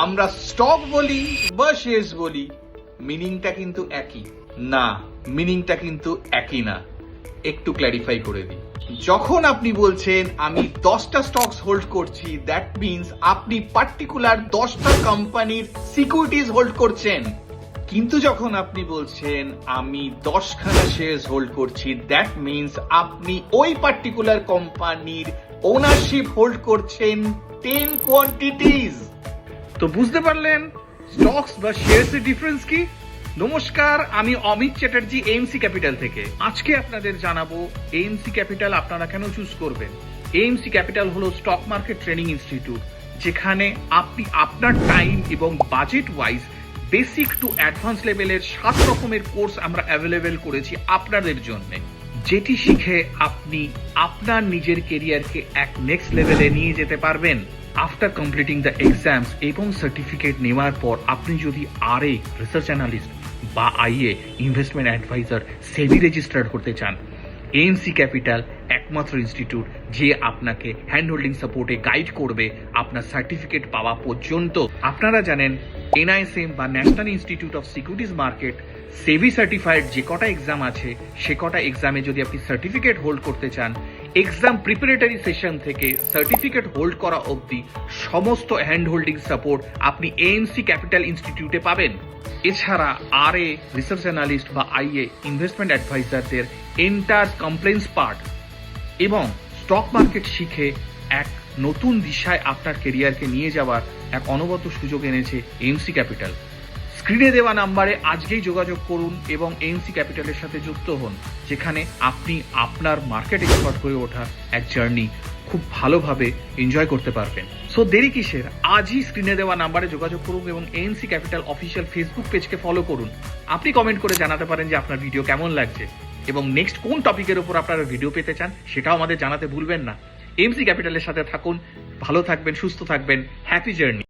আমরা স্টক বলি বা শেয়ার্স বলি, মিনিংটা কিন্তু একই না। মিনিংটা কিন্তু একই না, একটু ক্ল্যারিফাই করে দিই। যখন আপনি বলছেন আমি 10টা স্টকস হোল্ড করছি, দ্যাট মিনস আপনি পার্টিকুলার 10টা কোম্পানির সিকিউরিটিজ হোল্ড করছেন। কিন্তু যখন আপনি বলছেন আমি 10খানা শেয়ার্স হোল্ড করছি, দ্যাট মিনস আপনি ওই পার্টিকুলার কোম্পানির ওনারশিপ হোল্ড করছেন 10 কোয়ান্টিটিজ। তো বুঝতে পারলেন স্টকস বা শেয়ার্স এর ডিফারেন্স কি? নমস্কার, আমি অমিত চ্যাটার্জি এএমসি ক্যাপিটাল থেকে। আজকে আপনাদের জানাবো এএমসি ক্যাপিটাল আপনারা কেন চুজ করবেন। এএমসি ক্যাপিটাল হলো স্টক মার্কেট ট্রেনিং ইনস্টিটিউট, যেখানে আপনি আপনার টাইম এবং budget wise basic to advance লেভেলের 7 রকমের কোর্স আমরা অ্যাভেলেবেল করেছি আপনাদের জন্য, যেটি শিখে আপনি আপনার নিজের কেরিয়ারকে এক নেক্সট লেভেলে নিয়ে যেতে পারবেন। আফটার কমপ্লিটিং দ্য এক্সামস এবং সার্টিফিকেট নেওয়ার পর আপনি যদি আরএ রিসার্চ অ্যানালিস্ট বা আইএ ইনভেস্টমেন্ট অ্যাডভাইজার সেবি রেজিস্টার্ড হতে চান, এএমসি ক্যাপিটাল একমাত্র ইনস্টিটিউট যে আপনাকে হ্যান্ড হোল্ডিং সাপোর্টে গাইড করবে আপনার সার্টিফিকেট পাওয়া পর্যন্ত। আপনারা জানেন এনআইএসএম বা national institute of securities market SEBI certified যে কটা এক্সাম আছে, সে কটা এক্সামে যদি আপনি সার্টিফিকেট হোল্ড করতে চান, এক্সাম প্রিপারেটরি সেশন থেকে সার্টিফিকেট হোল্ড করা অবধি সমস্ত হ্যান্ড হোল্ডিং সাপোর্ট আপনি এএমসি ক্যাপিটাল ইনস্টিটিউটে পাবেন। এছাড়া আরএ রিসার্চ অ্যানালিস্ট বা আইএ ইনভেস্টমেন্ট অ্যাডভাইজারদের এন্টার কমপ্লেন্স পার্ট এবং স্টক মার্কেট শিখে এক নতুন দিশায় আপনার কেরিয়ারকে নিয়ে যাওয়ার এক অনবদ্য সুযোগ এনেছে এএমসি ক্যাপিটাল। স্ক্রিনে দেওয়া নাম্বারে আজকেই যোগাযোগ করুন এবং এএমসি ক্যাপিটালের সাথে যুক্ত হন, যেখানে আপনি আপনার মার্কেট এক্সপার্ট হয়ে ওঠার এক জার্নি খুব ভালোভাবে এনজয় করতে পারবেন। সো দেরি কিসের, আজই স্ক্রিনে দেওয়া নাম্বারে যোগাযোগ করুন এবং এএমসি ক্যাপিটাল অফিসিয়াল ফেসবুক পেজকে ফলো করুন। আপনি কমেন্ট করে জানাতে পারেন যে আপনার ভিডিও কেমন লাগছে এবং নেক্সট কোন টপিকের উপর আপনারা ভিডিও পেতে চান সেটাও আমাদের জানাতে ভুলবেন না। এএমসি ক্যাপিটালের সাথে থাকুন, ভালো থাকবেন, সুস্থ থাকবেন, হ্যাপি জার্নি।